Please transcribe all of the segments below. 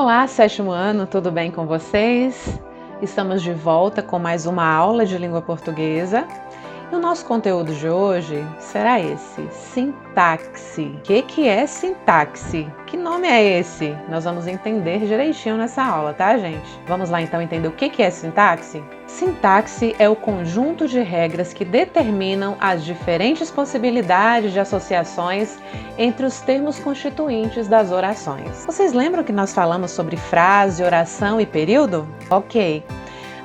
Olá, sétimo ano, tudo bem com vocês? Estamos de volta com mais uma aula de língua portuguesa. E o nosso conteúdo de hoje será esse, sintaxe. O que é sintaxe? Que nome é esse? Nós vamos entender direitinho nessa aula, tá, gente? Vamos lá então entender o que é sintaxe? Sintaxe é o conjunto de regras que determinam as diferentes possibilidades de associações entre os termos constituintes das orações. Vocês lembram que nós falamos sobre frase, oração e período? Ok.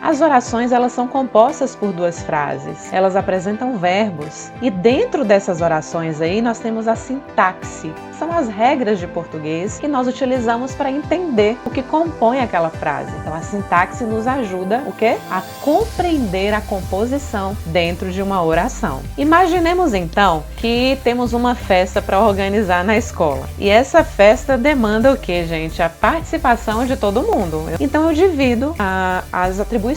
As orações, elas são compostas por duas frases, elas apresentam verbos e dentro dessas orações aí nós temos a sintaxe, são as regras de português que nós utilizamos para entender o que compõe aquela frase. Então a sintaxe nos ajuda o quê? A compreender a composição dentro de uma oração. Imaginemos então que temos uma festa para organizar na escola e essa festa demanda o quê, gente? A participação de todo mundo. Então eu divido as atribuições.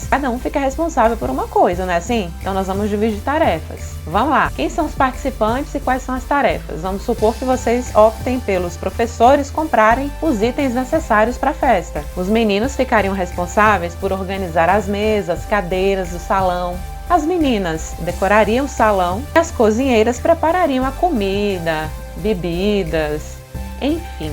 Cada um fica responsável por uma coisa, não é assim? Então nós vamos dividir tarefas. Vamos lá. Quem são os participantes e quais são as tarefas? Vamos supor que vocês optem pelos professores comprarem os itens necessários para a festa. Os meninos ficariam responsáveis por organizar as mesas, cadeiras do salão. As meninas decorariam o salão e as cozinheiras preparariam a comida, bebidas, enfim.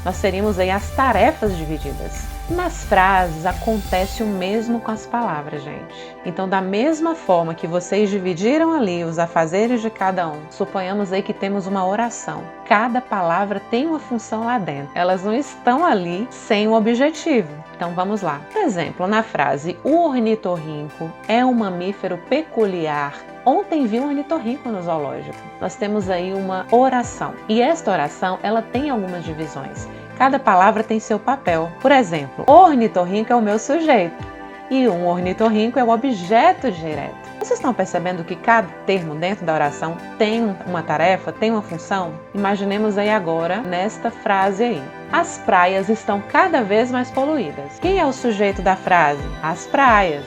Nós teríamos aí as tarefas divididas. Nas frases acontece o mesmo com as palavras, gente. Então, da mesma forma que vocês dividiram ali os afazeres de cada um, suponhamos aí que temos uma oração. Cada palavra tem uma função lá dentro. Elas não estão ali sem um objetivo. Então, vamos lá. Por exemplo, na frase, o ornitorrinco é um mamífero peculiar. Ontem vi um ornitorrinco no zoológico. Nós temos aí uma oração. E esta oração, ela tem algumas divisões. Cada palavra tem seu papel. Por exemplo, ornitorrinco é o meu sujeito e um ornitorrinco é o objeto direto. Vocês estão percebendo que cada termo dentro da oração tem uma tarefa, tem uma função? Imaginemos aí agora nesta frase aí. As praias estão cada vez mais poluídas. Quem é o sujeito da frase? As praias.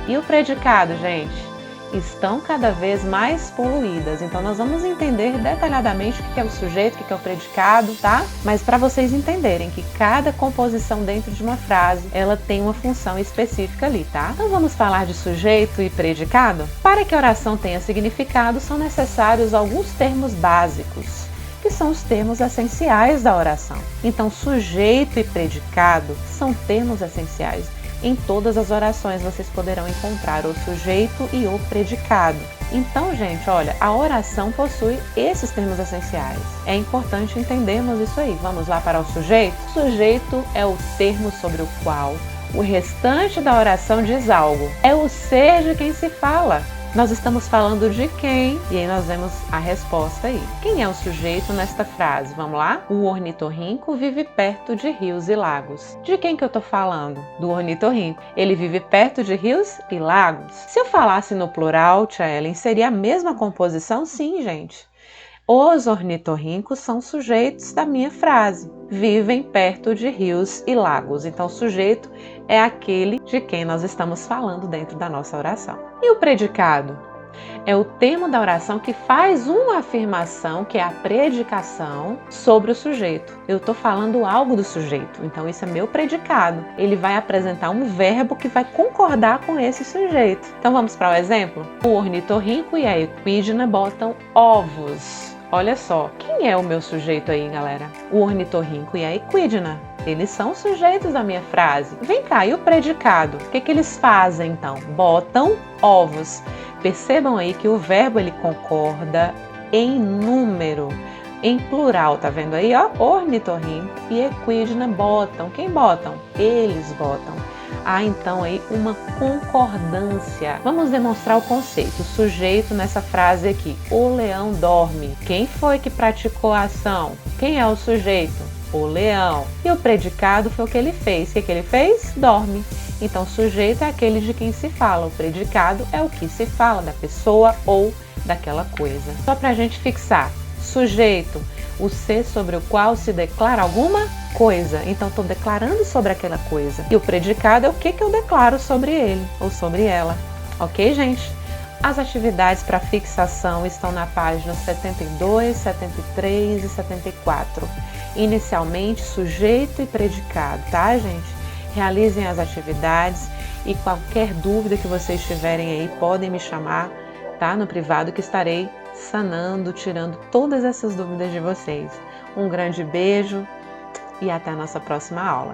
E o predicado, gente? Estão cada vez mais poluídas. Então nós vamos entender detalhadamente o que é o sujeito, o que é o predicado, tá? Mas para vocês entenderem que cada composição dentro de uma frase, ela tem uma função específica ali, tá? Então vamos falar de sujeito e predicado? Para que a oração tenha significado, são necessários alguns termos básicos, que são os termos essenciais da oração. Então sujeito e predicado são termos essenciais. Em todas as orações vocês poderão encontrar o sujeito e o predicado. Então, gente, olha, a oração possui esses termos essenciais. É importante entendermos isso aí. Vamos lá para o sujeito? O sujeito é o termo sobre o qual o restante da oração diz algo. É o ser de quem se fala. Nós estamos falando de quem? E aí nós vemos a resposta aí. Quem é o sujeito nesta frase? Vamos lá? O ornitorrinco vive perto de rios e lagos. De quem que eu tô falando? Do ornitorrinco. Ele vive perto de rios e lagos. Se eu falasse no plural, Tia Ellen, seria a mesma composição? Sim, gente. Os ornitorrincos são sujeitos da minha frase. Vivem perto de rios e lagos. Então, o sujeito é aquele de quem nós estamos falando dentro da nossa oração. E o predicado? É o termo da oração que faz uma afirmação, que é a predicação, sobre o sujeito. Eu estou falando algo do sujeito, então isso é meu predicado. Ele vai apresentar um verbo que vai concordar com esse sujeito. Então vamos para o exemplo? O ornitorrinco e a equidna botam ovos. Olha só, quem é o meu sujeito aí, galera? O ornitorrinco e a equidna. Eles são sujeitos da minha frase. Vem cá, e o predicado? O que eles fazem então? Botam ovos. Percebam aí que o verbo ele concorda em número, em plural, tá vendo aí, ó? Ornitorrinco e equidna botam. Quem botam? Eles botam. Há então aí uma concordância. Vamos demonstrar o conceito. O sujeito nessa frase aqui. O leão dorme. Quem foi que praticou a ação? Quem é o sujeito? O leão. E o predicado foi o que ele fez. O que ele fez? Dorme. Então, o sujeito é aquele de quem se fala. O predicado é o que se fala da pessoa ou daquela coisa. Só para a gente fixar. Sujeito, o ser sobre o qual se declara alguma coisa. Então, estou declarando sobre aquela coisa. E o predicado é o que eu declaro sobre ele ou sobre ela. Ok, gente? As atividades para fixação estão na página 72, 73 e 74. Inicialmente, sujeito e predicado, tá, gente? Realizem as atividades e qualquer dúvida que vocês tiverem aí, podem me chamar, tá? No privado, que estarei sanando, tirando todas essas dúvidas de vocês. Um grande beijo e até a nossa próxima aula.